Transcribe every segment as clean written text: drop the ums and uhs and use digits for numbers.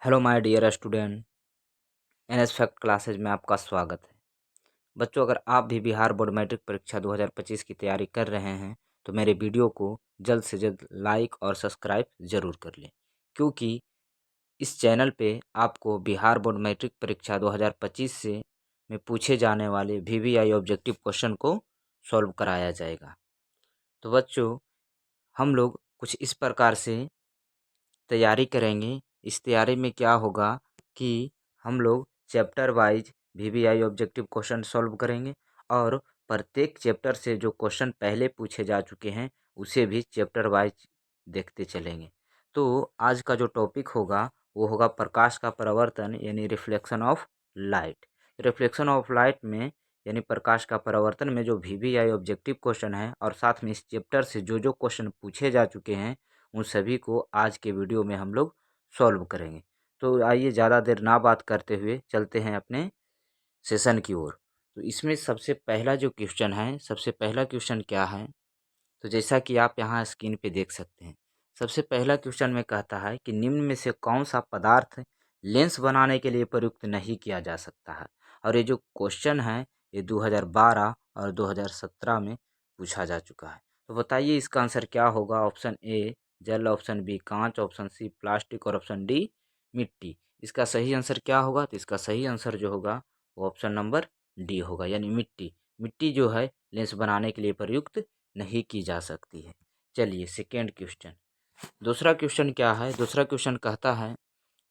Hello my dear student. NS fact classes में आपका स्वागत है। बच्चों, अगर आप भी बिहार बोर्ड मैट्रिक परीक्षा 2025 की तैयारी कर रहे हैं तो मेरे वीडियो को जल्द से जल्द लाइक और सब्सक्राइब ज़रूर कर लें, क्योंकि इस चैनल पे आपको बिहार बोर्ड मैट्रिक परीक्षा 2025 से में पूछे जाने वाले वीवीआई ऑब्जेक्टिव क्वेश्चन को सॉल्व कराया जाएगा। तो बच्चों, हम लोग कुछ इस प्रकार से तैयारी करेंगे। इस तैयारी में क्या होगा कि हम लोग chapter wise VVI objective question solve करेंगे और प्रत्येक चैप्टर से जो क्वेश्चन पहले पूछे जा चुके हैं उसे भी चैप्टर वाइज देखते चलेंगे। तो आज का जो टॉपिक होगा वो होगा प्रकाश का परावर्तन यानी reflection of light. Reflection of light में यानी प्रकाश का परावर्तन में जो वीवीआई ऑब्जेक्टिव क्वेश्चन है और साथ में इस चैप्टर से जो जो क्वेश्चन पूछे जा चुके हैं उन सभी को आज के वीडियो में हम लोग सॉल्व करेंगे। तो आइए ज़्यादा देर ना बात करते हुए चलते हैं अपने सेशन की ओर। तो इसमें सबसे पहला जो क्वेश्चन है, सबसे पहला क्वेश्चन क्या है, तो जैसा कि आप यहाँ स्क्रीन पे देख सकते हैं, सबसे पहला क्वेश्चन में कहता है कि निम्न में से कौन सा पदार्थ लेंस बनाने के लिए प्रयुक्त नहीं किया जा सकता है। और ये जो क्वेश्चन है ये 2012 और 2017 में पूछा जा चुका है। तो बताइए इसका आंसर क्या होगा। ऑप्शन ए जल, ऑप्शन बी कांच, ऑप्शन सी प्लास्टिक और ऑप्शन डी मिट्टी। इसका सही आंसर क्या होगा, तो इसका सही आंसर जो होगा वो ऑप्शन नंबर डी होगा, यानी मिट्टी। मिट्टी जो है लेंस बनाने के लिए प्रयुक्त नहीं की जा सकती है। चलिए सेकेंड क्वेश्चन। दूसरा क्वेश्चन क्या है, दूसरा क्वेश्चन कहता है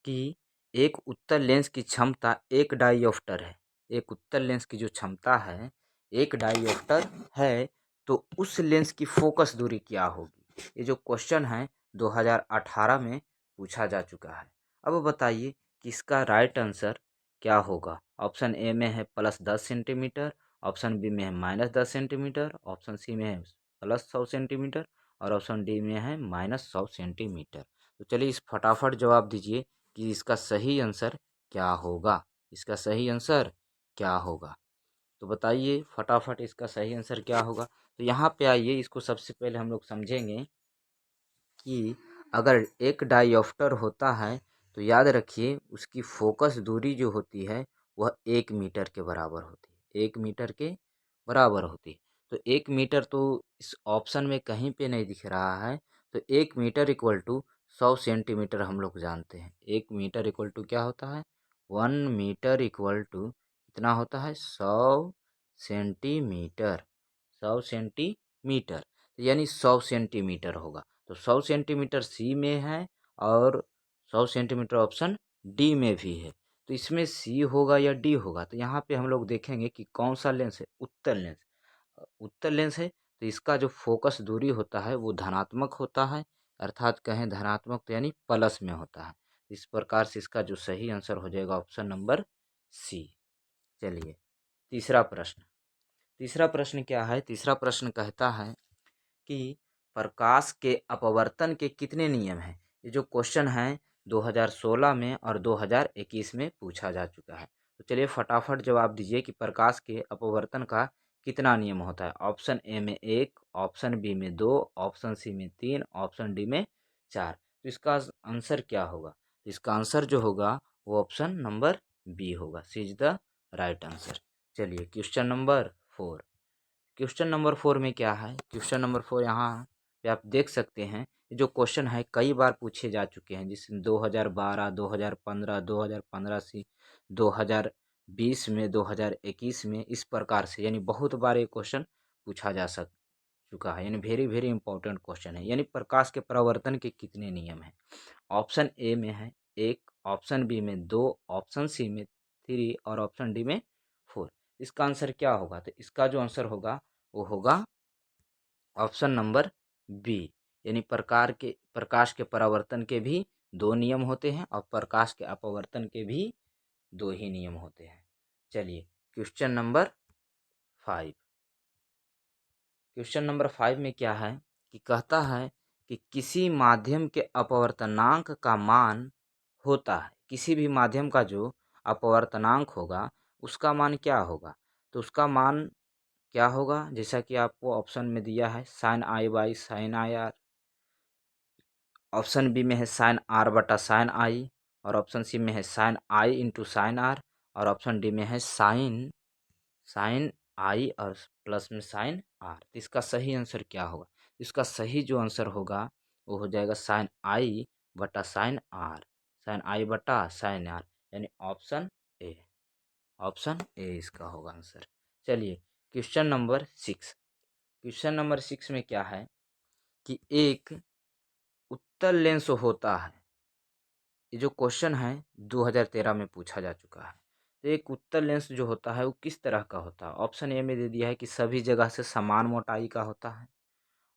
कि एक उत्तल लेंस की क्षमता एक डाईऑप्टर है। एक उत्तल लेंस की जो क्षमता है एक डाईऑप्टर है, तो उस लेंस की फोकस दूरी क्या होगी। ये जो क्वेश्चन है 2018 में पूछा जा चुका है। अब बताइए कि इसका राइट आंसर क्या होगा। ऑप्शन ए में है +10 सेंटीमीटर, ऑप्शन बी में है -10 सेंटीमीटर, ऑप्शन सी में है +100 सेंटीमीटर और ऑप्शन डी में है -100 सेंटीमीटर। तो चलिए इस फटाफट जवाब दीजिए कि इसका सही आंसर क्या होगा। इसका सही आंसर क्या होगा, तो बताइए फटाफट इसका सही आंसर क्या होगा। तो यहाँ पे आइए, इसको सबसे पहले हम लोग समझेंगे कि अगर एक डाईऑप्टर होता है तो याद रखिए उसकी फोकस दूरी जो होती है वह 1 मीटर के बराबर होती है। 1 मीटर के बराबर होती है। तो 1 मीटर तो इस ऑप्शन में कहीं पे नहीं दिख रहा है। तो 1 मीटर इक्वल टू 100 सेंटीमीटर हम लोग जानते हैं। 1 मीटर इक्वल टू क्या होता है, 1 मीटर इक्वल टू कितना होता है, 100 सेंटीमीटर। 100 सेंटीमीटर यानी 100 सेंटीमीटर होगा। तो 100 सेंटीमीटर सी में है और 100 सेंटीमीटर ऑप्शन डी में भी है। तो इसमें सी होगा या डी होगा, तो यहाँ पे हम लोग देखेंगे कि कौन सा लेंस है, उत्तल लेंस। उत्तल लेंस है तो इसका जो फोकस दूरी होता है वो धनात्मक होता है, अर्थात कहें धनात्मक तो यानी प्लस में होता है। इस प्रकार से इसका जो सही आंसर हो जाएगा ऑप्शन नंबर सी। चलिए तीसरा प्रश्न। तीसरा प्रश्न क्या है, तीसरा प्रश्न कहता है कि प्रकाश के अपवर्तन के कितने नियम हैं। ये जो क्वेश्चन है 2016 में और 2021 में पूछा जा चुका है। तो चलिए फटाफट जवाब दीजिए कि प्रकाश के अपवर्तन का कितना नियम होता है। ऑप्शन ए में 1, ऑप्शन बी में 2, ऑप्शन सी में 3, ऑप्शन डी में 4। तो इसका आंसर क्या होगा, तो इसका आंसर जो होगा वो ऑप्शन नंबर बी होगा। सी इज द राइट आंसर। चलिए क्वेश्चन नंबर 4। क्वेश्चन नंबर 4 में क्या है, क्वेश्चन नंबर 4 यहाँ पे आप देख सकते हैं। ये जो क्वेश्चन है कई बार पूछे जा चुके हैं, जिसमें 2012, 2015, 2015 से 2020 में, 2021 में, इस प्रकार से यानी बहुत बार ये क्वेश्चन पूछा जा चुका है। यानी वेरी वेरी इंपॉर्टेंट क्वेश्चन है। यानी प्रकाश के परावर्तन के कितने नियम हैं। ऑप्शन ए में है 1, ऑप्शन बी में 2, ऑप्शन सी में 3 और ऑप्शन डी में 4। इसका आंसर क्या होगा, तो इसका जो आंसर होगा वो होगा ऑप्शन नंबर बी। यानी प्रकाश के परावर्तन के भी 2 नियम होते हैं और प्रकाश के अपवर्तन के भी 2 ही नियम होते हैं। चलिए क्वेश्चन नंबर 5। क्वेश्चन नंबर 5 में क्या है कि कहता है कि किसी माध्यम के अपवर्तनांक का मान होता है, किसी भी माध्यम का जो अपवर्तनांक होगा उसका मान क्या होगा। तो उसका मान क्या होगा, जैसा कि आपको ऑप्शन में दिया है sine I by sine I R, option B में है साइन आर बटा साइन आई, और ऑप्शन सी में है sine I into sine R, और ऑप्शन डी में है साइन साइन आई और प्लस में साइन आर। तो इसका सही आंसर क्या होगा? इसका सही जो आंसर होगा वो हो जाएगा साइन आई बटा साइन आर, साइन आई बटा साइन आर, यानी ऑप्शन ए। ऑप्शन ए इसका होगा आंसर। चलिए क्वेश्चन नंबर 6। क्वेश्चन नंबर 6 में क्या है कि एक उत्तल लेंस होता है। ये जो क्वेश्चन है 2013 में पूछा जा चुका है। तो एक उत्तल लेंस जो होता है वो किस तरह का होता है? ऑप्शन ए में दे दिया है कि सभी जगह से समान मोटाई का होता है।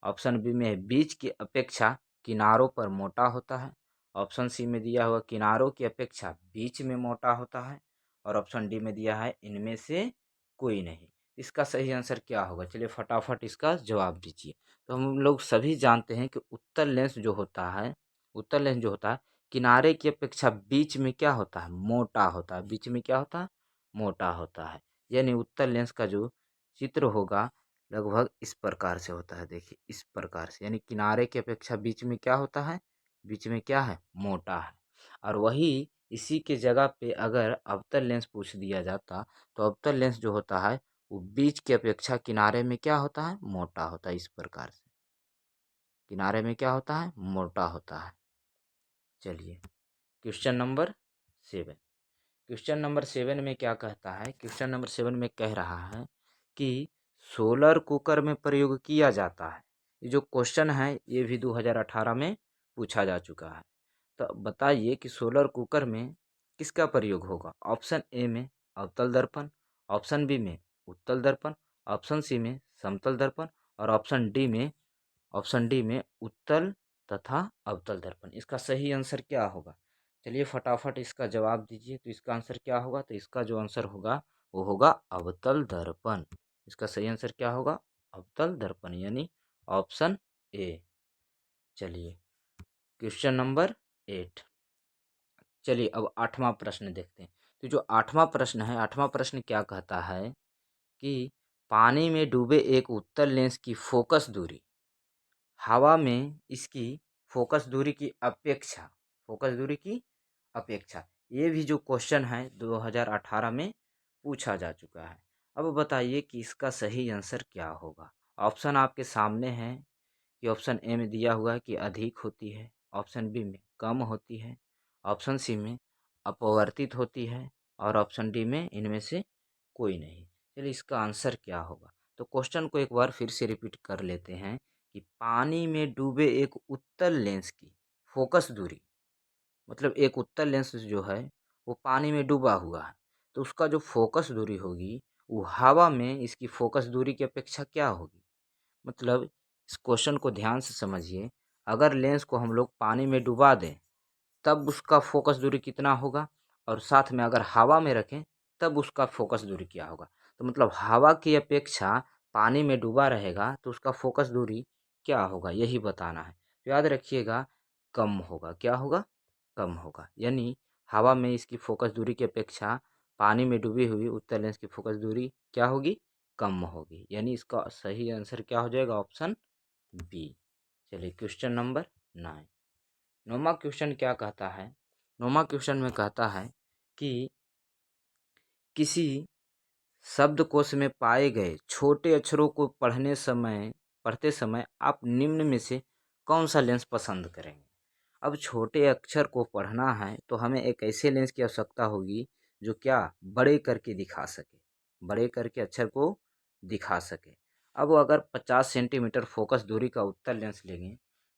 ऑप्शन बी में है बीच की अपेक्षा किनारों पर मोटा होता है। ऑप्शन सी में दिया हुआ किनारों की अपेक्षा बीच में मोटा होता है। और ऑप्शन डी में दिया है इनमें से कोई नहीं। इसका सही आंसर क्या होगा? चलिए फटाफट इसका जवाब दीजिए। तो हम लोग सभी जानते हैं कि उत्तल लेंस जो होता है, उत्तल लेंस जो होता है किनारे की अपेक्षा बीच में क्या होता है? मोटा होता है। बीच में क्या होता है? मोटा होता है। यानी उत्तल लेंस का जो चित्र होगा लगभग इस प्रकार से होता है। देखिए इस प्रकार से, यानी किनारे की अपेक्षा बीच में क्या होता है? बीच में क्या है? मोटा है। और वही इसी के जगह पे अगर अवतल लेंस पूछ दिया जाता तो अवतल लेंस जो होता है वो बीच की अपेक्षा किनारे में क्या होता है? मोटा होता है। इस प्रकार से किनारे में क्या होता है? मोटा होता है। चलिए क्वेश्चन नंबर 7। क्वेश्चन नंबर 7 में क्या कहता है? क्वेश्चन नंबर 7 में कह रहा है कि सोलर कुकर में प्रयोग किया जाता है। ये जो क्वेश्चन है ये भी 2018 में पूछा जा चुका है। तो बताइए कि सोलर कुकर में किसका प्रयोग होगा? ऑप्शन ए में अवतल दर्पण, ऑप्शन बी में उत्तल दर्पण, ऑप्शन सी में समतल दर्पण, और ऑप्शन डी में उत्तल तथा अवतल दर्पण। इसका सही आंसर क्या होगा? चलिए फटाफट इसका जवाब दीजिए। तो इसका आंसर क्या होगा? तो इसका जो आंसर होगा वो होगा अवतल दर्पण। इसका सही आंसर क्या होगा? अवतल दर्पण, यानी ऑप्शन ए। चलिए क्वेश्चन नंबर 8। चलिए अब 8वां प्रश्न देखते हैं। तो जो 8वां प्रश्न है, 8वां प्रश्न क्या कहता है कि पानी में डूबे एक उत्तल लेंस की फोकस दूरी हवा में इसकी फोकस दूरी की अपेक्षा, ये भी जो क्वेश्चन है 2018 में पूछा जा चुका है। अब बताइए कि इसका सही आंसर क्या होगा? ऑप्शन आपके सामने है कि ऑप्शन ए में दिया हुआ है कि अधिक होती है, ऑप्शन बी में कम होती है, ऑप्शन सी में अपवर्तित होती है, और ऑप्शन डी में इनमें से कोई नहीं। चलिए इसका आंसर क्या होगा? तो क्वेश्चन को एक बार फिर से रिपीट कर लेते हैं कि पानी में डूबे एक उत्तल लेंस की फोकस दूरी, मतलब एक उत्तल लेंस जो है वो पानी में डूबा हुआ है, तो उसका जो फोकस दूरी होगी वो हवा में इसकी फोकस दूरी की अपेक्षा क्या होगी? मतलब इस क्वेश्चन को ध्यान से समझिए। अगर लेंस को हम लोग पानी में डुबा दें तब उसका फोकस दूरी कितना होगा, और साथ में अगर हवा में रखें तब उसका फोकस दूरी क्या होगा? तो मतलब हवा की अपेक्षा पानी में डूबा रहेगा तो उसका फोकस दूरी क्या होगा, यही बताना है। तो याद रखिएगा कम होगा। क्या होगा? कम होगा। यानी हवा में इसकी फोकस दूरी की अपेक्षा पानी में डूबी हुई उत्तल लेंस की फोकस दूरी क्या होगी? कम होगी। यानी इसका सही आंसर क्या हो जाएगा? Option B. चलिए क्वेश्चन नंबर 9। नौवां क्वेश्चन क्या कहता है? नौवां क्वेश्चन में कहता है कि किसी शब्दकोश में पाए गए छोटे अक्षरों को पढ़ते समय आप निम्न में से कौन सा लेंस पसंद करेंगे? अब छोटे अक्षर को पढ़ना है तो हमें एक ऐसे लेंस की आवश्यकता होगी जो क्या बड़े करके दिखा सके, बड़े करके अक्षर को दिखा सके। अब अगर 50 सेंटीमीटर फोकस दूरी का उत्तल लेंस लेंगे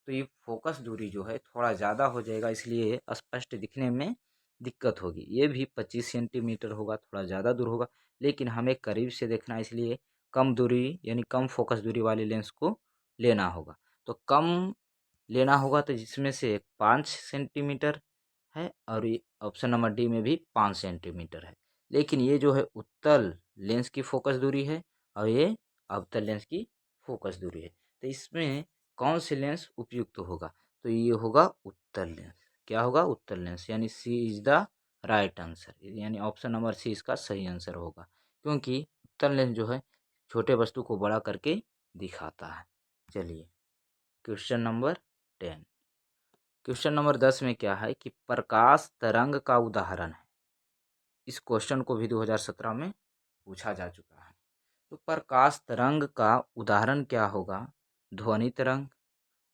तो ये फोकस दूरी जो है थोड़ा ज़्यादा हो जाएगा, इसलिए स्पष्ट दिखने में दिक्कत होगी। ये भी 25 सेंटीमीटर होगा, थोड़ा ज़्यादा दूर होगा, लेकिन हमें करीब से देखना है इसलिए कम दूरी यानी कम फोकस दूरी वाले लेंस को लेना होगा। तो कम लेना होगा तो जिसमें से 5 सेंटीमीटर है, और ये ऑप्शन नंबर डी में भी 5 सेंटीमीटर है। लेकिन ये जो है उत्तल लेंस की फोकस दूरी है और ये अवतल लेंस की फोकस दूरी है। तो इसमें कौन से लेंस उपयुक्त होगा? तो ये होगा उत्तल लेंस। क्या होगा? उत्तल लेंस, यानी C is the right answer, यानी ऑप्शन नंबर सी इसका सही आंसर होगा, क्योंकि उत्तल लेंस जो है छोटे वस्तु को बड़ा करके दिखाता है। चलिए क्वेश्चन नंबर 10। क्वेश्चन नंबर 10 में क्या है कि प्रकाश तरंग का उदाहरण है। इस क्वेश्चन को भी 2017 में पूछा जा चुका है। तो प्रकाश तरंग का उदाहरण क्या होगा? ध्वनि तरंग।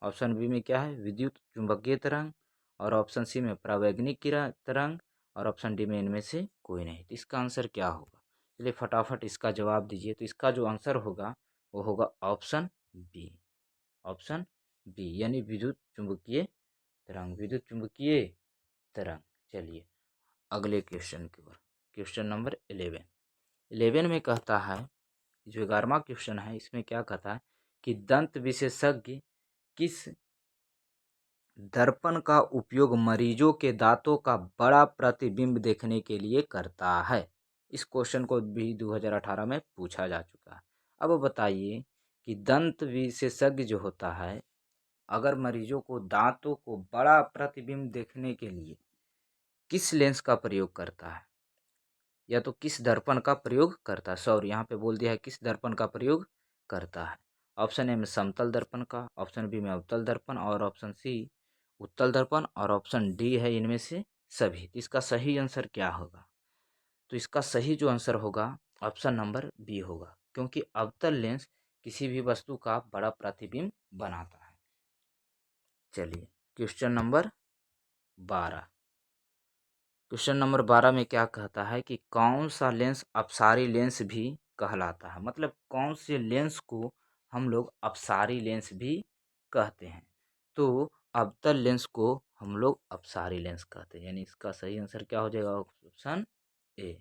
ऑप्शन बी में क्या है? विद्युत चुंबकीय तरंग। और ऑप्शन सी में प्रावैग्निक किरण तरंग। और ऑप्शन डी में इनमें से कोई नहीं। तो इसका आंसर क्या होगा? चलिए फटाफट इसका जवाब दीजिए। तो इसका जो आंसर होगा वो होगा ऑप्शन बी। ऑप्शन बी यानी विद्युत चुंबकीय तरंग। विद्युत चुंबकीय तरंग। चलिए अगले क्वेश्चन की ओर। क्वेश्चन नंबर 11 में कहता है, जो 11वां क्वेश्चन है इसमें क्या कहता है कि दंत विशेषज्ञ किस दर्पण का उपयोग मरीजों के दांतों का बड़ा प्रतिबिंब देखने के लिए करता है? इस क्वेश्चन को भी 2018 में पूछा जा चुका है। अब बताइए कि दंत विशेषज्ञ जो होता है, अगर मरीजों को दांतों को बड़ा प्रतिबिंब देखने के लिए किस लेंस का प्रयोग करता है, या तो किस दर्पण का प्रयोग करता है। सॉरी, यहाँ पे बोल दिया है किस दर्पण का प्रयोग करता है। ऑप्शन ए में समतल दर्पण का, ऑप्शन बी में अवतल दर्पण, और ऑप्शन सी उत्तल दर्पण, और ऑप्शन डी है इनमें से सभी। तो इसका सही आंसर क्या होगा? तो इसका सही जो आंसर होगा ऑप्शन नंबर बी होगा, क्योंकि अवतल लेंस किसी भी वस्तु का बड़ा प्रतिबिंब बनाता है। चलिए क्वेश्चन नंबर 12। क्वेश्चन नंबर 12 में क्या कहता है कि कौन सा लेंस अपसारी लेंस भी कहलाता है? मतलब कौन से लेंस को हम लोग अपसारी लेंस भी कहते हैं? तो अवतल लेंस को हम लोग अपसारी लेंस कहते हैं। यानी इसका सही आंसर क्या हो जाएगा? Option A.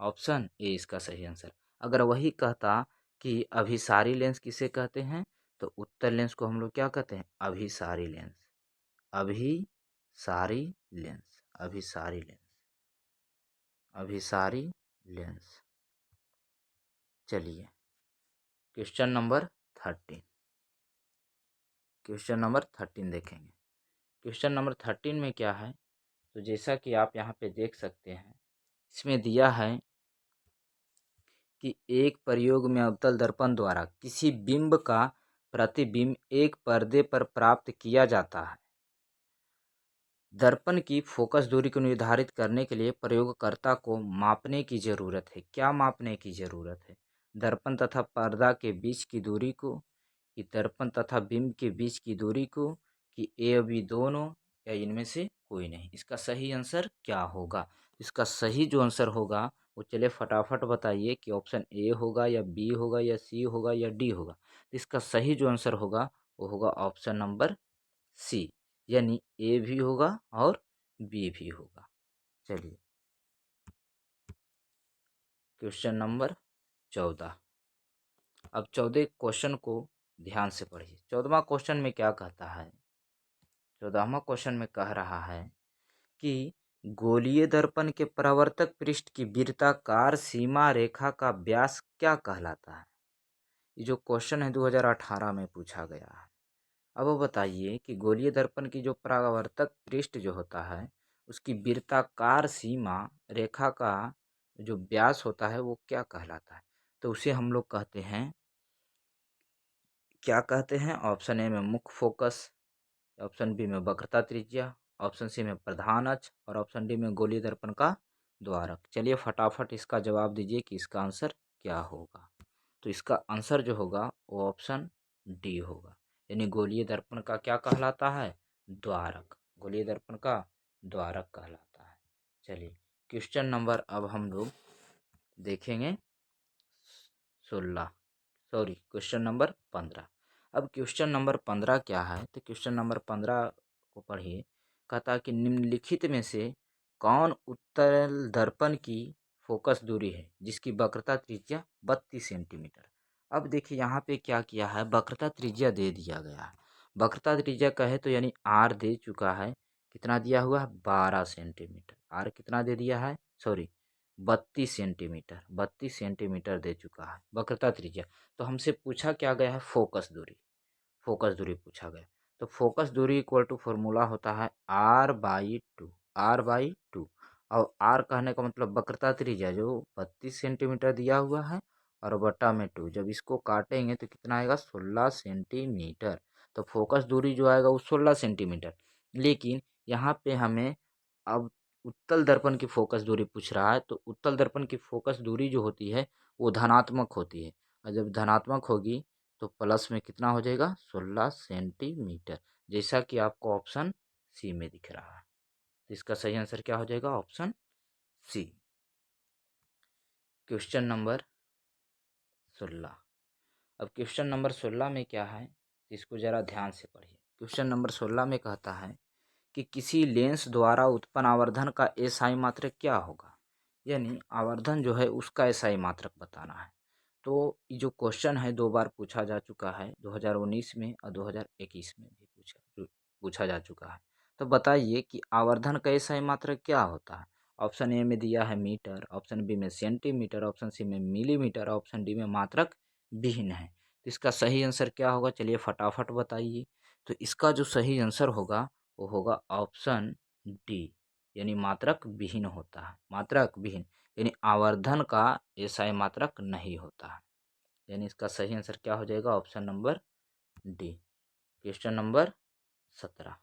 ऑप्शन ए इसका सही आंसर। अगर वही कहता कि अभिसारी लेंस किसे कहते हैं, तो उत्तल लेंस को हम लोग क्या कहते हैं? अभिसारी लेंस। अभिसारी लेंस। अभिसारी लेंस। अभिसारी लेंस। चलिए क्वेश्चन नंबर 13। क्वेश्चन नंबर 13 देखेंगे। क्वेश्चन नंबर 13 में क्या है? तो जैसा कि आप यहाँ पे देख सकते हैं, इसमें दिया है कि एक प्रयोग में अवतल दर्पण द्वारा किसी बिंब का प्रतिबिंब एक पर्दे पर प्राप्त किया जाता है। दर्पण की फोकस दूरी को निर्धारित करने के लिए प्रयोगकर्ता को मापने की ज़रूरत है। क्या मापने की ज़रूरत है? दर्पण तथा पर्दा के बीच की दूरी को, कि दर्पण तथा बिंब के बीच की दूरी को, कि ए और बी दोनों, या इनमें से कोई नहीं। इसका सही आंसर क्या होगा? इसका सही जो आंसर होगा वो चलिए फटाफट बताइए कि ऑप्शन ए होगा, या बी होगा, या सी होगा, या डी होगा। इसका सही जो आंसर होगा वो होगा ऑप्शन नंबर सी, यानी ए भी होगा और बी भी होगा। चलिए क्वेश्चन नंबर 14। अब 14 क्वेश्चन को ध्यान से पढ़िए। 14वां क्वेश्चन में क्या कहता है? 14वां क्वेश्चन में कह रहा है कि गोलीय दर्पण के परावर्तक पृष्ठ की वृत्ताकार सीमा रेखा का व्यास क्या कहलाता है? ये जो क्वेश्चन है 2018 में पूछा गया है। अब वो बताइए कि गोलीय दर्पण की जो परावर्तक पृष्ठ जो होता है उसकी वृत्ताकार सीमा रेखा का जो व्यास होता है वो क्या कहलाता है? तो उसे हम लोग कहते हैं, क्या कहते हैं? ऑप्शन ए में मुख्य फोकस, ऑप्शन बी में वक्रता त्रिज्या, ऑप्शन सी में प्रधान अक्ष, और ऑप्शन डी में गोलीय दर्पण का द्वारक। चलिए फटाफट इसका जवाब दीजिए कि इसका आंसर क्या होगा। तो इसका आंसर जो होगा वो ऑप्शन डी होगा, यानी गोलीय दर्पण का क्या कहलाता है? द्वारक। गोलीय दर्पण का द्वारक कहलाता है। चलिए क्वेश्चन नंबर अब हम लोग देखेंगे 16, सॉरी क्वेश्चन नंबर 15। अब क्वेश्चन नंबर 15 क्या है? तो क्वेश्चन नंबर 15 को पढ़िए। कहता है कि निम्नलिखित में से कौन उत्तल दर्पण की फोकस दूरी है जिसकी वक्रता त्रिज्या 32 सेंटीमीटर? अब देखिए यहाँ पे क्या किया है, वक्रता त्रिज्या दे दिया गया है। वक्रता त्रिज्या कहे तो यानी आर दे चुका है। कितना दिया हुआ है? 12 सेंटीमीटर। आर कितना दे दिया है? Sorry 32 centimetre. 32 सेंटीमीटर दे चुका है वक्रता त्रिज्या। तो हमसे पूछा क्या गया है? फोकस दूरी। फोकस दूरी पूछा गया। तो फोकस दूरी इक्वल टू फॉर्मूला होता है R/2। R/2। और आर कहने का मतलब वक्रता त्रिज्या जो 32 सेंटीमीटर दिया हुआ है, और बटा में 2। जब इसको काटेंगे तो कितना आएगा? 16 सेंटीमीटर। तो फोकस दूरी जो आएगा वो 16 सेंटीमीटर। लेकिन यहाँ पे हमें अब उत्तल दर्पण की फोकस दूरी पूछ रहा है, तो उत्तल दर्पण की फोकस दूरी जो होती है वो धनात्मक होती है, और जब धनात्मक होगी तो प्लस में कितना हो जाएगा, 16 सेंटीमीटर, जैसा कि आपको ऑप्शन सी में दिख रहा है। तो इसका सही आंसर क्या हो जाएगा, ऑप्शन सी। Question number 16। अब क्वेश्चन नंबर 16 में क्या है, इसको जरा ध्यान से पढ़िए। क्वेश्चन नंबर 16 में कहता है कि किसी लेंस द्वारा उत्पन्न आवर्धन का एसआई मात्रक क्या होगा, यानी आवर्धन जो है उसका एसआई मात्रक बताना है। तो ये जो क्वेश्चन है 2 बार पूछा जा चुका है, 2019 में और 2021 में भी पूछा जा चुका है। तो बताइए कि आवर्धन का एसआई मात्रक क्या होता है। ऑप्शन ए में दिया है मीटर, ऑप्शन बी में सेंटीमीटर, ऑप्शन सी में मिलीमीटर, ऑप्शन डी में मात्रक विहीन है। तो इसका सही आंसर क्या होगा, चलिए फटाफट बताइए। तो इसका जो सही आंसर होगा वो होगा ऑप्शन डी, यानी मात्रक विहीन होता है। मात्रक विहीन यानी आवर्धन का एसआई मात्रक नहीं होता है, यानी इसका सही आंसर क्या हो जाएगा, option number D. Question number 17।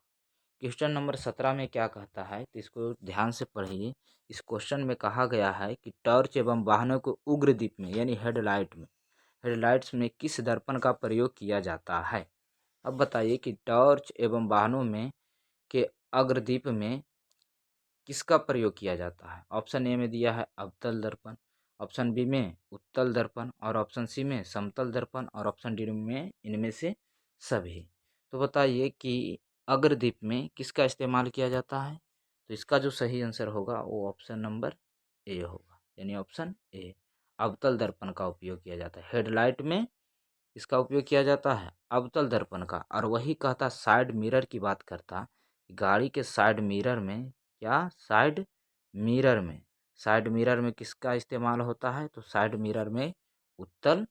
Question number 17 में क्या कहता है, तो इसको ध्यान से पढ़िए। इस क्वेश्चन में कहा गया है कि टॉर्च एवं वाहनों को उग्र दीप में यानी हेडलाइट्स में किस दर्पण का प्रयोग किया जाता है। अब बताइए कि टॉर्च एवं वाहनों में के अग्रदीप में किसका प्रयोग किया जाता है। ऑप्शन ए में दिया है अवतल दर्पण, ऑप्शन बी में उत्तल दर्पण, और ऑप्शन सी में समतल दर्पण, और ऑप्शन डी में इनमें से सभी। तो बताइए कि अग्रदीप में किसका इस्तेमाल किया जाता है। तो इसका जो सही आंसर होगा वो ऑप्शन नंबर ए होगा, यानी ऑप्शन ए, अवतल दर्पण का उपयोग किया जाता है। हेडलाइट में इसका उपयोग किया जाता है अवतल दर्पण का, और वही कहता साइड मिरर की बात करता, गाड़ी के साइड मिरर में, क्या साइड मिरर में किसका इस्तेमाल होता है, तो साइड मिरर में उत्तल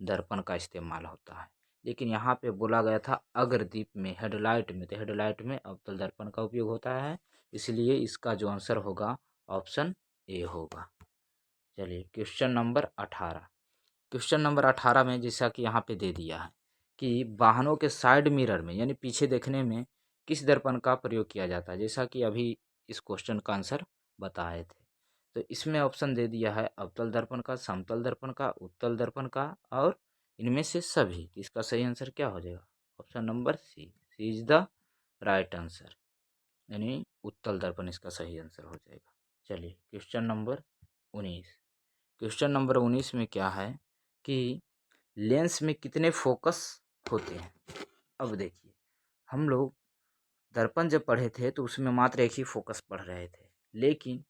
दर्पण का इस्तेमाल होता है। लेकिन यहाँ पे बोला गया था अग्रदीप में, हेडलाइट में, तो हेडलाइट में अवतल दर्पण का उपयोग होता है, इसलिए इसका जो आंसर होगा ऑप्शन ए होगा। चलिए क्वेश्चन नंबर 18। क्वेश्चन नंबर 18 में जैसा कि यहाँ पे दे दिया है कि वाहनों के साइड मिरर में यानी पीछे देखने में किस दर्पण का प्रयोग किया जाता है, जैसा कि अभी इस क्वेश्चन का आंसर बताए थे। तो इसमें ऑप्शन दे दिया है अवतल दर्पण का, समतल दर्पण का, उत्तल दर्पण का, और इनमें से सभी। इसका सही आंसर क्या हो जाएगा, option number C is the right answer, यानी उत्तल दर्पण इसका सही आंसर हो जाएगा। चलिए क्वेश्चन नंबर 19। क्वेश्चन नंबर 19 में क्या है कि लेंस में कितने फोकस होते हैं। अब देखिए, हम लोग दर्पण जब पढ़े थे तो उसमें मात्र एक ही फोकस पढ़ रहे थे, लेकिन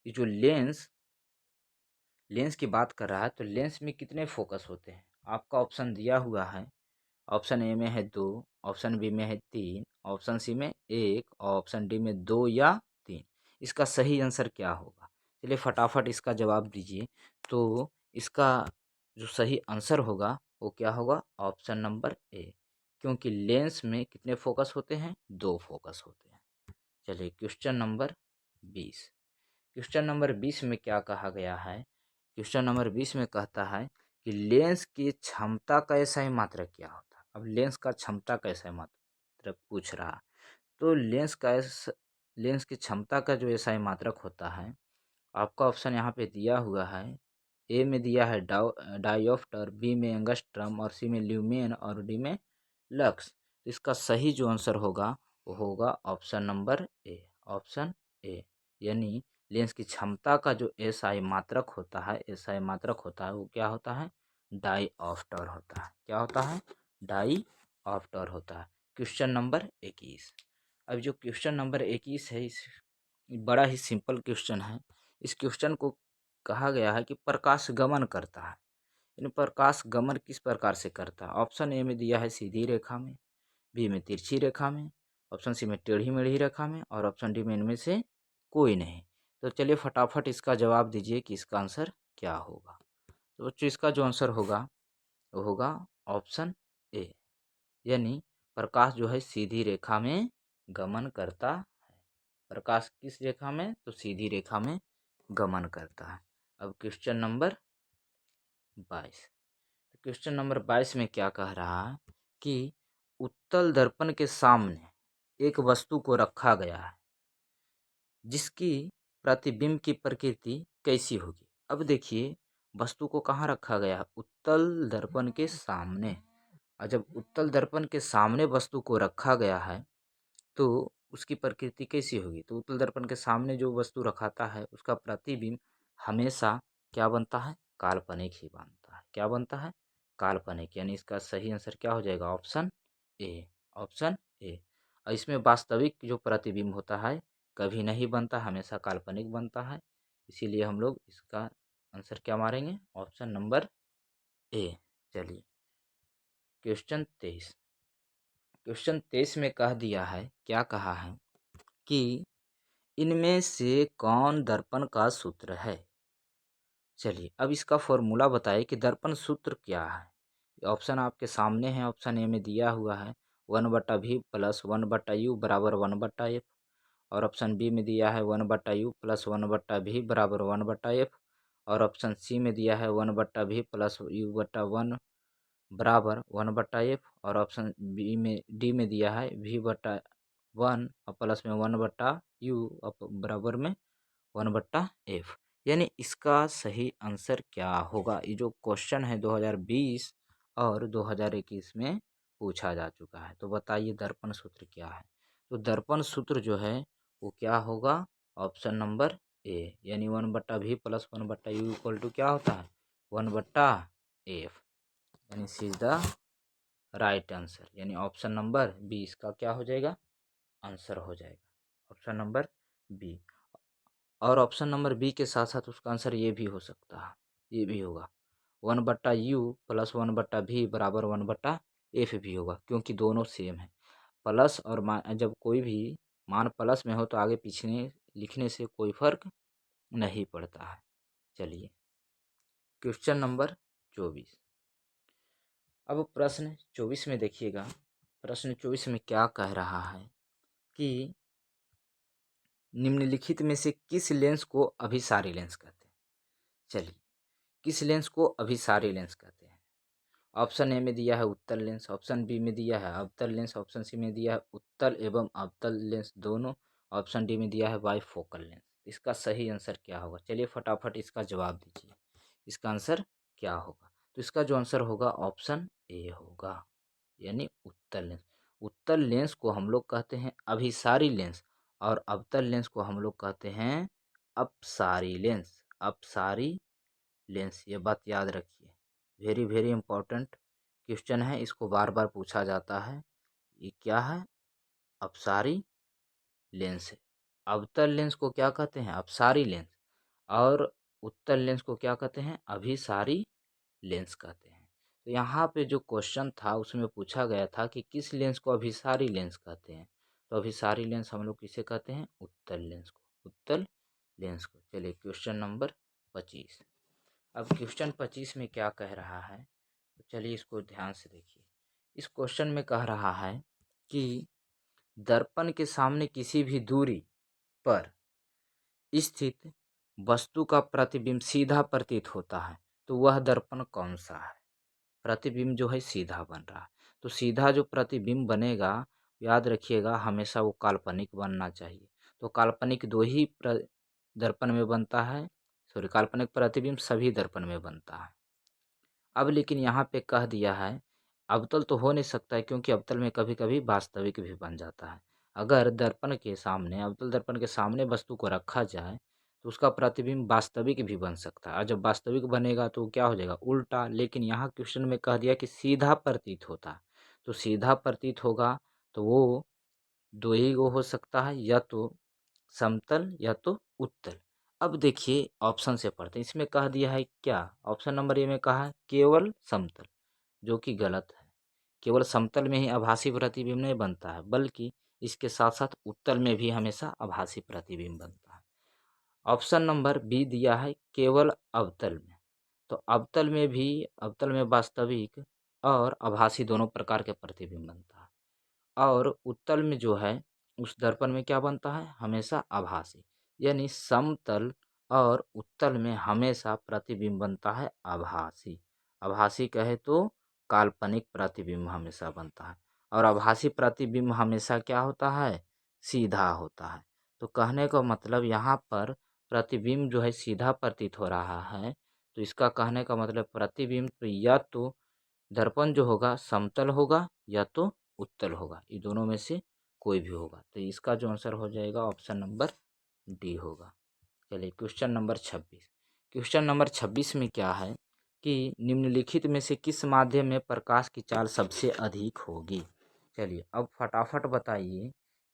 ये जो लेंस की बात कर रहा है तो लेंस में कितने फोकस होते हैं। आपका ऑप्शन दिया हुआ है, ऑप्शन ए में है 2, ऑप्शन बी में है 3, ऑप्शन सी में 1, और ऑप्शन डी में 2 या 3। इसका सही आंसर क्या होगा, चलिए फटाफट इसका जवाब दीजिए। तो इसका जो सही आंसर होगा वो क्या होगा, ऑप्शन नंबर ए, क्योंकि लेंस में कितने फोकस होते हैं, 2 फोकस होते हैं। चलिए क्वेश्चन नंबर 20। क्वेश्चन नंबर 20 में क्या कहा गया है, क्वेश्चन नंबर 20 में कहता है कि लेंस की क्षमता का एसआई मात्रक क्या होता है। अब लेंस का क्षमता का एसआई मात्रक पूछ रहा, तो लेंस की क्षमता का जो एसआई मात्रक होता है, आपका ऑप्शन यहाँ पे दिया हुआ है। ए में दिया है डायोप्टर, बी में एंगस्ट्रम, और सी में ल्यूमेन, और डी में लक्स। तो इसका सही जो आंसर होगा वो होगा option number A, option A, यानी लेंस की क्षमता का जो एसआई मात्रक होता है, एसआई मात्रक होता है वो क्या होता है, डाईऑप्टर होता है। क्या होता है, डाईऑप्टर होता है। Question number 21। अब जो क्वेश्चन नंबर 21 है, इस बड़ा ही सिंपल क्वेश्चन है। इस क्वेश्चन को कहा गया है कि प्रकाश गमन करता है, इन प्रकाश गमन किस प्रकार से करता है। ऑप्शन ए में दिया है सीधी रेखा में, बी में तिरछी रेखा में, ऑप्शन सी में टेढ़ी मेढ़ी रेखा में, और ऑप्शन डी में इनमें से कोई नहीं। तो चलिए फटाफट इसका जवाब दीजिए कि इसका आंसर क्या होगा। तो बच्चों इसका जो आंसर होगा वो होगा ऑप्शन ए, यानी प्रकाश जो है सीधी रेखा में गमन करता है। प्रकाश किस रेखा में, तो सीधी रेखा में गमन करता है। अब क्वेश्चन नंबर 22। क्वेश्चन नंबर 22 में क्या कह रहा है कि उत्तल दर्पण के सामने एक वस्तु को रखा गया है जिसकी प्रतिबिंब की प्रकृति कैसी होगी। अब देखिए, वस्तु को कहाँ रखा गया है? उत्तल दर्पण के सामने। और जब उत्तल दर्पण के सामने वस्तु को रखा गया है तो उसकी प्रकृति कैसी होगी? तो उत्तल दर्पण के सामने जो वस्तु रखाता है उसका प्रतिबिंब हमेशा क्या बनता है? काल्पनिक ही बनता है। क्या बनता है? काल्पनिक। यानी इसका सही आंसर क्या हो जाएगा? Option A. Option A. और इसमें वास्तविक जो प्रतिबिंब होता है कभी नहीं बनता, हमेशा काल्पनिक बनता है। इसीलिए हम लोग इसका आंसर क्या मारेंगे? Option number A. चलिए, क्वेश्चन 23। क्वेश्चन 23 में कह दिया है, क्या कहा है कि इनमें से कौन दर्पण का सूत्र है? चलिए, अब इसका फॉर्मूला बताइए कि दर्पण सूत्र क्या है। ऑप्शन आपके सामने है। ऑप्शन ए में दिया हुआ है 1/v प्लस 1/u बराबर 1/f। और ऑप्शन बी में दिया है 1/u प्लस 1/v बराबर 1/f। और ऑप्शन सी में दिया है 1/v प्लस u/1 बराबर 1/f। और ऑप्शन बी में डी में दिया है v/1 और प्लस में 1/u बराबर में 1/f। यानी इसका सही आंसर क्या होगा? ये जो क्वेश्चन है 2020 और 2021 में पूछा जा चुका है। तो बताइए दर्पण सूत्र क्या है? तो दर्पण सूत्र जो है वो क्या होगा? ऑप्शन नंबर ए, यानी 1/v plus 1/u equal to क्या होता है? 1/f। यानी C is the right answer. यानी ऑप्शन नंबर बी इसका क्या हो जाएगा? आंसर हो जाएगा। Option number B. और ऑप्शन नंबर बी के साथ साथ उसका आंसर ये भी हो सकता है, ये भी होगा 1/u प्लस 1/v बराबर 1/f भी होगा, क्योंकि दोनों सेम है। प्लस और मान, जब कोई भी मान प्लस में हो तो आगे पीछे लिखने से कोई फर्क नहीं पड़ता है। चलिए, क्वेश्चन नंबर 24। अब प्रश्न 24 में देखिएगा, प्रश्न 24 में क्या कह रहा है कि निम्नलिखित में से किस लेंस को अभिसारी लेंस कहते हैं? चलिए, किस लेंस को अभिसारी लेंस कहते हैं? ऑप्शन ए में दिया है उत्तल लेंस, ऑप्शन बी में दिया है अवतल लेंस, ऑप्शन सी में दिया है उत्तल एवं अवतल लेंस दोनों, ऑप्शन डी में दिया है बाइफोकल लेंस। इसका सही आंसर क्या होगा? चलिए फटाफट इसका जवाब दीजिए। इसका आंसर क्या होगा? तो इसका जो आंसर होगा ऑप्शन ए होगा, यानी उत्तल लेंस। उत्तल लेंस को हम लोग कहते हैं अभिसारी लेंस और अवतल लेंस को हम लोग कहते हैं अपसारी लेंस। अपसारी लेंस, ये बात याद रखिए। वेरी वेरी इंपॉर्टेंट क्वेश्चन है, इसको बार बार पूछा जाता है। ये क्या है? अपसारी लेंस है। अवतल लेंस को क्या कहते हैं? अपसारी लेंस। और उत्तल लेंस को क्या कहते हैं? अभिसारी लेंस कहते हैं। तो यहाँ पे जो क्वेश्चन था उसमें पूछा गया था कि किस लेंस को अभिसारी लेंस कहते हैं। तो अभिसारी लेंस हम लोग किसे कहते हैं? उत्तल लेंस को। उत्तल लेंस को। चलिए, क्वेश्चन नंबर 25। अब क्वेश्चन 25 में क्या कह रहा है, तो चलिए इसको ध्यान से देखिए। इस क्वेश्चन में कह रहा है कि दर्पण के सामने किसी भी दूरी पर स्थित वस्तु का प्रतिबिंब सीधा प्रतीत होता है, तो वह दर्पण कौन सा है? प्रतिबिंब जो है सीधा बन रहा है, तो सीधा जो प्रतिबिंब बनेगा, याद रखिएगा, हमेशा वो काल्पनिक बनना चाहिए। तो काल्पनिक दो ही दर्पण में बनता है, सॉरी, काल्पनिक प्रतिबिंब सभी दर्पण में बनता है। अब लेकिन यहाँ पे कह दिया है अवतल तो हो नहीं सकता है, क्योंकि अवतल में कभी कभी वास्तविक भी बन जाता है। अगर दर्पण के सामने, अवतल दर्पण के सामने वस्तु को रखा जाए तो उसका प्रतिबिंब वास्तविक भी बन सकता है, और जब वास्तविक बनेगा तो क्या हो जाएगा? उल्टा। लेकिन यहाँ क्वेश्चन में कह दिया कि सीधा प्रतीत होता है, तो सीधा प्रतीत होगा तो वो दो ही वो हो सकता है, या तो समतल या तो उत्तल। अब देखिए ऑप्शन से पढ़ते हैं। इसमें कह दिया है क्या? ऑप्शन नंबर ए में कहा है केवल समतल, जो कि गलत है। केवल समतल में ही आभासी प्रतिबिंब नहीं बनता है, बल्कि इसके साथ साथ उत्तल में भी हमेशा आभासी प्रतिबिंब बनता है। ऑप्शन नंबर बी दिया है केवल अवतल में, तो अवतल में भी, अवतल में वास्तविक और आभासी दोनों प्रकार के प्रतिबिंब बनता है। और उत्तल में जो है उस दर्पण में क्या बनता है? हमेशा आभासी। यानी समतल और उत्तल में हमेशा प्रतिबिंब बनता है आभासी। आभासी कहे तो काल्पनिक प्रतिबिंब हमेशा बनता है। और आभासी प्रतिबिंब हमेशा क्या होता है, सीधा होता है। तो कहने का मतलब यहाँ पर प्रतिबिंब जो है सीधा प्रतीत हो रहा है, तो इसका कहने का मतलब प्रतिबिंब तो या तो दर्पण जो होगा समतल होगा या तो उत्तल होगा, ये दोनों में से कोई भी होगा। तो इसका जो आंसर हो जाएगा ऑप्शन नंबर डी होगा। चलिए क्वेश्चन नंबर 26। क्वेश्चन नंबर 26 में क्या है कि निम्नलिखित में से किस माध्यम में प्रकाश की चाल सबसे अधिक होगी। चलिए अब फटाफट बताइए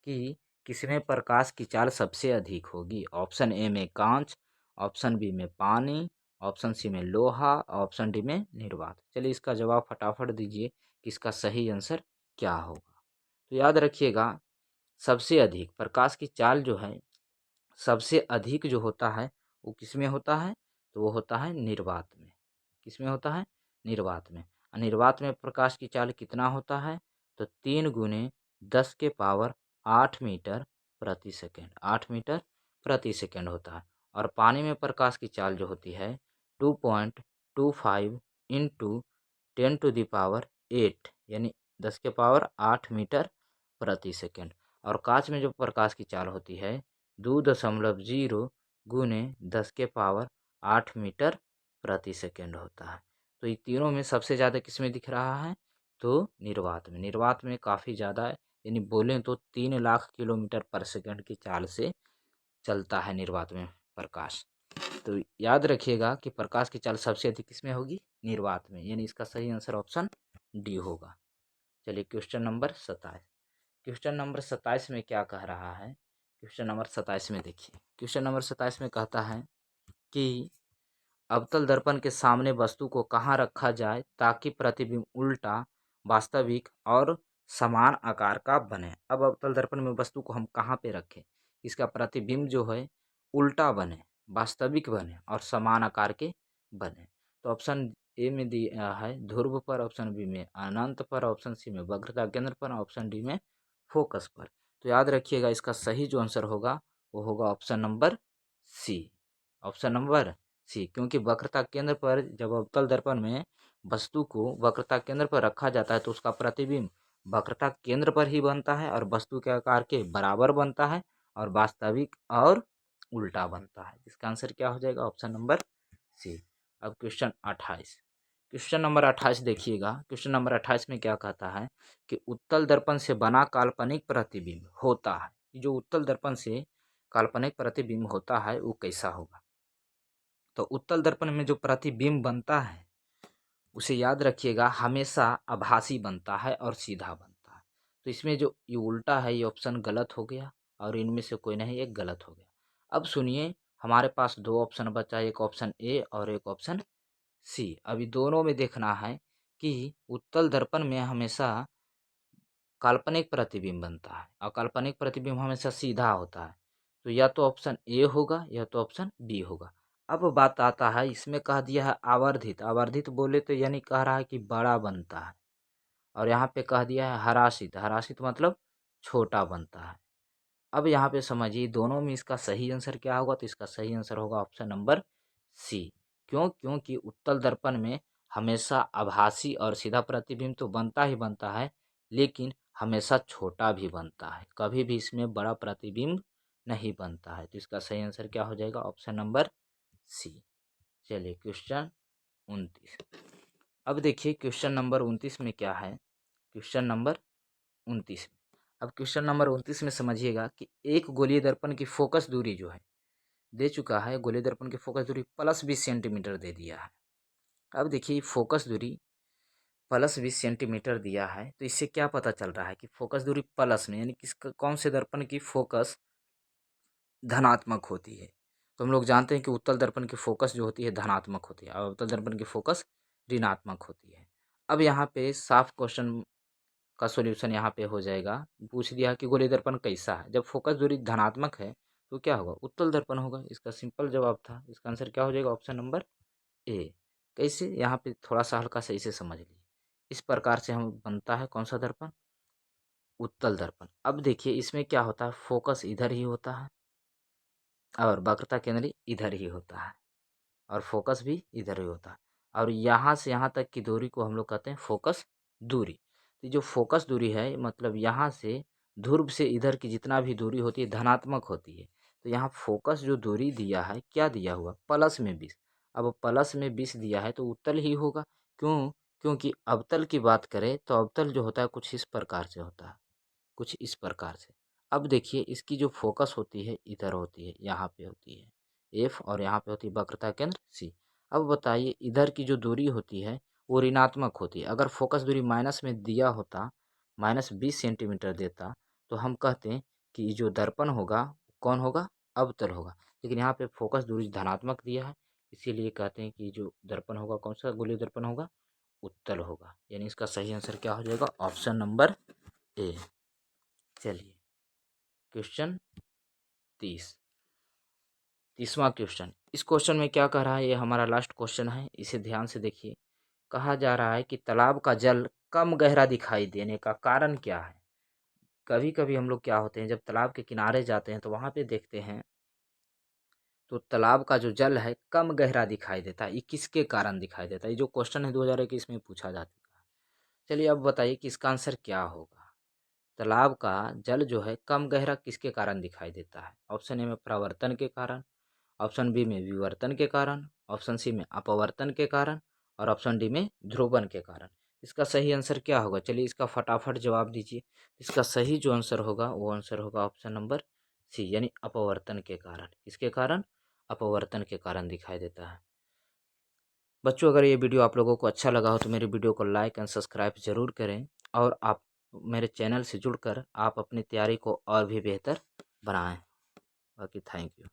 कि किसमें प्रकाश की चाल सबसे अधिक होगी। ऑप्शन ए में कांच, ऑप्शन बी में पानी, ऑप्शन सी में लोहा, ऑप्शन डी में निर्वात। चलिए इसका जवाब फटाफट दीजिए कि इसका सही आंसर क्या होगा। तो याद रखिएगा, सबसे अधिक प्रकाश की चाल जो है सबसे अधिक जो होता है वो किसमें होता है, तो वो होता है निर्वात में। किसमें होता है, निर्वात में। और निर्वात में प्रकाश की चाल कितना होता है, तो 3 × 10⁸ मीटर प्रति सेकेंड, 8 मीटर प्रति सेकेंड होता है। और पानी में प्रकाश की चाल जो होती है 2.25 इंटू 10⁸ यानी 10⁸ मीटर प्रति सेकेंड। और कांच में जो प्रकाश की चाल होती है 2.0 गुने 10⁸ मीटर प्रति सेकेंड होता है। तो ये तीनों में सबसे ज़्यादा किसमें दिख रहा है, तो निर्वात में। निर्वात में काफ़ी ज़्यादा है, यानी बोलें तो 3 लाख किलोमीटर पर सेकेंड की चाल से चलता है निर्वात में प्रकाश। तो याद रखिएगा कि प्रकाश की चाल सबसे अधिक किसमें होगी, निर्वात में, यानी इसका सही आंसर ऑप्शन डी होगा। चलिए क्वेश्चन नंबर 27। क्वेश्चन नंबर 27 में क्या कह रहा है, क्वेश्चन नंबर 27 में देखिए। क्वेश्चन नंबर 27 में कहता है कि अवतल दर्पण के सामने वस्तु को कहाँ रखा जाए ताकि प्रतिबिंब उल्टा, वास्तविक और समान आकार का बने। अब अवतल दर्पण में वस्तु को हम कहाँ पे रखें, इसका प्रतिबिंब जो है उल्टा बने, वास्तविक बने और समान आकार के बने। तो ऑप्शन ए में दिया है ध्रुव पर, ऑप्शन बी में अनंत पर, ऑप्शन सी में वक्रता केंद्र पर, ऑप्शन डी में फोकस पर। तो याद रखिएगा इसका सही जो आंसर होगा वो होगा option number C. Option number C, क्योंकि वक्रता केंद्र पर जब अवतल दर्पण में वस्तु को वक्रता केंद्र पर रखा जाता है तो उसका प्रतिबिंब वक्रता केंद्र पर ही बनता है और वस्तु के आकार के बराबर बनता है और वास्तविक और उल्टा बनता है। इसका आंसर क्या हो जाएगा, ऑप्शन नंबर सी। अब क्वेश्चन 28। क्वेश्चन नंबर 28 देखिएगा। क्वेश्चन नंबर 28 में क्या कहता है कि उत्तल दर्पण से बना काल्पनिक प्रतिबिंब होता है। जो उत्तल दर्पण से काल्पनिक प्रतिबिंब होता है वो कैसा होगा। तो उत्तल दर्पण में जो प्रतिबिंब बनता है उसे याद रखिएगा हमेशा आभासी बनता है और सीधा बनता है। तो इसमें जो ये उल्टा है ये ऑप्शन गलत हो गया और इनमें से कोई नहीं एक गलत हो गया। अब सुनिए, हमारे पास दो ऑप्शन बचा, एक ऑप्शन ए और एक ऑप्शन सी। अभी दोनों में देखना है कि उत्तल दर्पण में हमेशा काल्पनिक प्रतिबिंब बनता है और काल्पनिक प्रतिबिंब हमेशा सीधा होता है। तो या तो ऑप्शन ए होगा या तो ऑप्शन बी होगा। अब बात आता है, इसमें कह दिया है आवर्धित। आवर्धित बोले तो यानी कह रहा है कि बड़ा बनता है, और यहाँ पे कह दिया है हराशित। हराशित मतलब छोटा बनता है। अब यहाँ पे समझिए दोनों में इसका सही आंसर क्या होगा, तो इसका सही आंसर होगा ऑप्शन नंबर सी। क्यों, क्योंकि उत्तल दर्पण में हमेशा आभासी और सीधा प्रतिबिंब तो बनता ही बनता है, लेकिन हमेशा छोटा भी बनता है, कभी भी इसमें बड़ा प्रतिबिंब नहीं बनता है। तो इसका सही आंसर क्या हो जाएगा, ऑप्शन नंबर सी। चलिए क्वेश्चन 29। अब देखिए क्वेश्चन नंबर 29 में क्या है। क्वेश्चन नंबर 29 में, अब क्वेश्चन नंबर 29 में समझिएगा कि एक गोलीय दर्पण की फोकस दूरी जो है दे चुका है, गोलीय दर्पण की फोकस दूरी +20 सेंटीमीटर दे दिया है। अब देखिए फोकस दूरी +20 सेंटीमीटर दिया है, तो इससे क्या पता चल रहा है कि फोकस दूरी प्लस में, यानी किस कौन से दर्पण की फोकस धनात्मक होती है। तो हम लोग जानते हैं कि उत्तल दर्पण की फोकस जो होती है धनात्मक होती है और अवतल दर्पण की फोकस ऋणात्मक होती है। अब यहाँ पे साफ क्वेश्चन का सॉल्यूशन यहाँ पे हो जाएगा। पूछ दिया कि गोलीय दर्पण कैसा है, जब फोकस दूरी धनात्मक है तो क्या होगा, उत्तल दर्पण होगा। इसका सिंपल जवाब था। इसका आंसर क्या हो जाएगा, ऑप्शन नंबर ए। कैसे, यहाँ पे थोड़ा सा हल्का सही से समझ लीजिए। इस प्रकार से हम बनता है कौन सा दर्पण, उत्तल दर्पण। अब देखिए इसमें क्या होता है, फोकस इधर ही होता है और वक्रता केंद्र इधर ही होता है और फोकस भी इधर ही होता है, और यहाँ से यहाँ तक की दूरी को हम लोग कहते हैं फोकस दूरी। तो जो फोकस दूरी है मतलब यहाँ से ध्रुव से इधर की जितना भी दूरी होती है धनात्मक होती है। तो यहाँ फोकस जो दूरी दिया है क्या दिया हुआ प्लस में 20। अब प्लस में 20 दिया है तो उत्तल ही होगा। क्यों? क्योंकि अवतल की बात करें तो अवतल जो होता है कुछ इस प्रकार से होता है, कुछ इस प्रकार से। अब देखिए इसकी जो फोकस होती है इधर होती है, यहाँ पे होती है एफ और यहाँ पे होती है वक्रता केंद्र सी। अब बताइए इधर की जो दूरी होती है वो ऋणात्मक होती है। अगर फोकस दूरी माइनस में दिया होता, -20 सेंटीमीटर देता तो हम कहते हैं कि जो दर्पण होगा कौन होगा अवतल होगा। लेकिन यहाँ पे फोकस दूरी धनात्मक दिया है, इसीलिए कहते हैं कि जो दर्पण होगा कौन सा गोलीय दर्पण होगा उत्तल होगा। यानी इसका सही आंसर क्या हो जाएगा ऑप्शन नंबर ए। चलिए क्वेश्चन 30वां क्वेश्चन। इस क्वेश्चन में क्या कह रहा है, ये हमारा लास्ट क्वेश्चन है, इसे ध्यान से देखिए। कहा जा रहा है कि तालाब का जल कम गहरा दिखाई देने का कारण क्या है। कभी कभी हम लोग क्या होते हैं जब तालाब के किनारे जाते हैं तो वहाँ पे देखते हैं तो तालाब का जो जल है कम गहरा दिखाई देता है। ये किसके कारण दिखाई देता है? ये जो क्वेश्चन है 2021 में पूछा जा चुका है। चलिए अब बताइए कि इसका आंसर क्या होगा। तालाब का जल जो है कम गहरा किसके कारण दिखाई देता है? ऑप्शन ए में परावर्तन के कारण, ऑप्शन बी में विवर्तन के कारण, ऑप्शन सी में अपवर्तन के कारण और ऑप्शन डी में ध्रुवन के कारण। इसका सही आंसर क्या होगा? चलिए इसका फटाफट जवाब दीजिए। इसका सही जो आंसर होगा वो आंसर होगा ऑप्शन नंबर सी यानी अपवर्तन के कारण। किसके कारण? अपवर्तन के कारण दिखाई देता है। बच्चों अगर ये वीडियो आप लोगों को अच्छा लगा हो तो मेरे वीडियो को लाइक एंड सब्सक्राइब ज़रूर करें और आप मेरे चैनल से जुड़कर आप अपनी तैयारी को और भी बेहतर बनाएं। बाकी थैंक यू।